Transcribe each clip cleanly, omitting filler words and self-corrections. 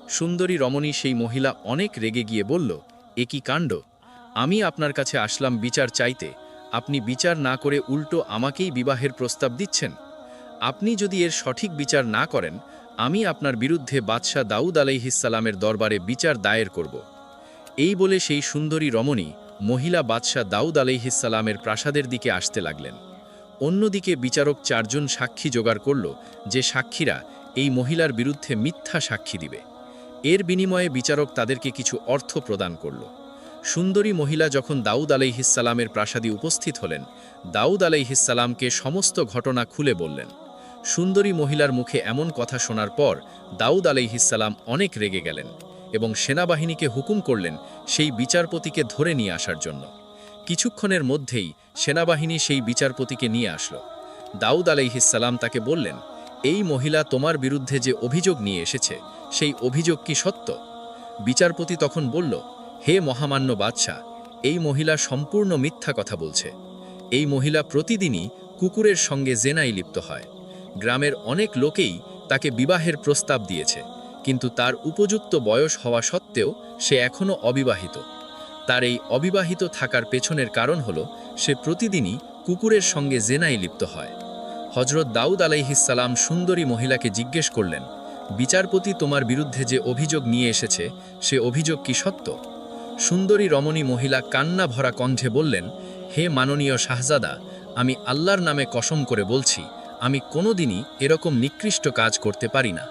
সুন্দরী রমণী সেই মহিলা অনেক রেগে গিয়ে বলল, এ কি কাণ্ড! আমি আপনার কাছে আসলাম বিচার চাইতে, আপনি বিচার না করে উল্টো আমাকেই বিবাহের প্রস্তাব দিচ্ছেন। আপনি যদি এর সঠিক বিচার না করেন, আমি আপনার বিরুদ্ধে বাদশাহ দাউদ আলাইহিসসালামের দরবারে বিচার দায়ের করব। এই বলে সেই সুন্দরী রমণী মহিলা বাদশাহ দাউদ আলাইহিসসালামের প্রাসাদের দিকে আসতে লাগলেন। অন্যদিকে বিচারক 4 জন সাক্ষী জোগাড় করল, যে সাক্ষীরা এই মহিলার বিরুদ্ধে মিথ্যা সাক্ষী দিবে। এর বিনিময়ে বিচারক তাদেরকে কিছু অর্থ প্রদান করল। সুন্দরী মহিলা যখন দাউদ আলাইহিসসালামের প্রাসাদে উপস্থিত হলেন, দাউদ আলাইহিসসালামকে সমস্ত ঘটনা খুলে বললেন। সুন্দরী মহিলার মুখে এমন কথা শোনার পর দাউদ আলাইহিসসালাম অনেক রেগে গেলেন এবং সেনাবাহিনীকে হুকুম করলেন সেই বিচারপতিকে ধরে নিয়ে আসার জন্য। কিছুক্ষণের মধ্যেই সেনাবাহিনী সেই বিচারপতিকে নিয়ে আসলো। দাউদ আলাইহিসসালাম তাকে বললেন, এই মহিলা তোমার বিরুদ্ধে যে অভিযোগ নিয়ে এসেছে, সেই অভিযোগ কি সত্য? বিচারপতি তখন বলল, হে মহামান্য বাদশাহ, এই মহিলা সম্পূর্ণ মিথ্যা কথা বলছে। এই মহিলা প্রতিদিনই কুকুরের সঙ্গে জেনায় লিপ্ত হয়। গ্রামের অনেক লোকেই তাকে বিবাহের প্রস্তাব দিয়েছে, কিন্তু তার উপযুক্ত বয়স হওয়া সত্ত্বেও সে এখনও অবিবাহিত। তার এই অবিবাহিত থাকার পেছনের কারণ হল সে প্রতিদিনই কুকুরের সঙ্গে জেনায় লিপ্ত হয়। হজরত দাউদ আলাইহিসসালাম সুন্দরী মহিলাকে জিজ্ঞেস করলেন, বিচারপতি তোমার বিরুদ্ধে যে অভিযোগ নিয়ে এসেছে, সে অভিযোগ কি সত্য? সুন্দরী রমণী মহিলা কান্না ভরা কণ্ঠে বললেন, হে মাননীয় শাহজাদা, আমি আল্লাহর নামে কসম করে বলছি, আমি কোনোদিনই এরকম নিকৃষ্ট কাজ করতে পারি না।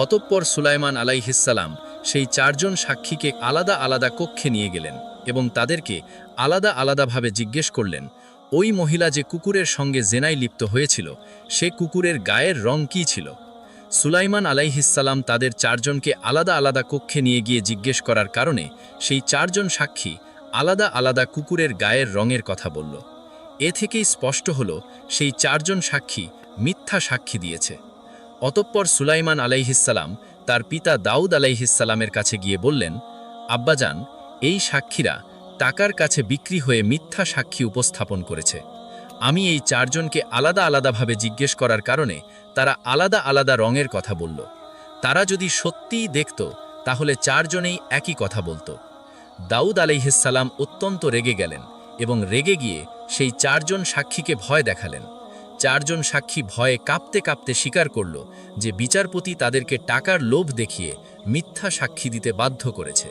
অতঃপর সুলাইমান আলাইহিসসালাম সেই 4 জন সাক্ষীকে আলাদা আলাদা কক্ষে নিয়ে গেলেন এবং তাদেরকে আলাদা আলাদাভাবে জিজ্ঞেস করলেন, ওই মহিলা যে কুকুরের সঙ্গে জেনায় লিপ্ত হয়েছিল, সে কুকুরের গায়ের রং কী ছিল? সুলাইমান আলাইহিসসালাম তাদের 4 জনকে আলাদা আলাদা কক্ষে নিয়ে গিয়ে জিজ্ঞেস করার কারণে সেই 4 জন সাক্ষী আলাদা আলাদা কুকুরের গায়ের রঙের কথা বলল। এ থেকেই স্পষ্ট হল সেই 4 জন সাক্ষী মিথ্যা সাক্ষী দিয়েছে। অতঃপর সুলাইমান আলাইহিসসালাম তার পিতা দাউদ আলাইহিসসালামের কাছে গিয়ে বললেন, আব্বাজান, এই সাক্ষীরা টাকার কাছে বিক্রি হয়ে মিথ্যা সাক্ষী উপস্থাপন করেছে। আমি এই 4 জনকে আলাদা আলাদাভাবে জিজ্ঞেস করার কারণে তারা আলাদা আলাদা রঙের কথা বলল। তারা যদি সত্যিই দেখত, তাহলে 4 জনেই একই কথা বলতো। দাউদ আলাইহিসসালাম অত্যন্ত রেগে গেলেন এবং রেগে গিয়ে সেই 4 জন সাক্ষীকে ভয় দেখালেন। 4 জন সাক্ষী ভয়ে কাঁপতে কাঁপতে স্বীকার করল যে বিচারপতি তাদেরকে টাকার লোভ দেখিয়ে মিথ্যা সাক্ষী দিতে বাধ্য করেছে।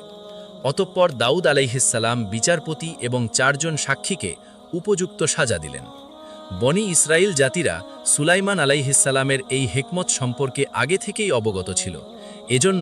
অতঃপর দাউদ আলাইহিসসালাম বিচারপতি এবং 4 জন সাক্ষীকে উপযুক্ত সাজা দিলেন। বনি ইসরাইল জাতিরা সুলাইমান আলাইহিসসালামের এই হিকমত সম্পর্কে আগে থেকেই অবগত ছিল। এজন্য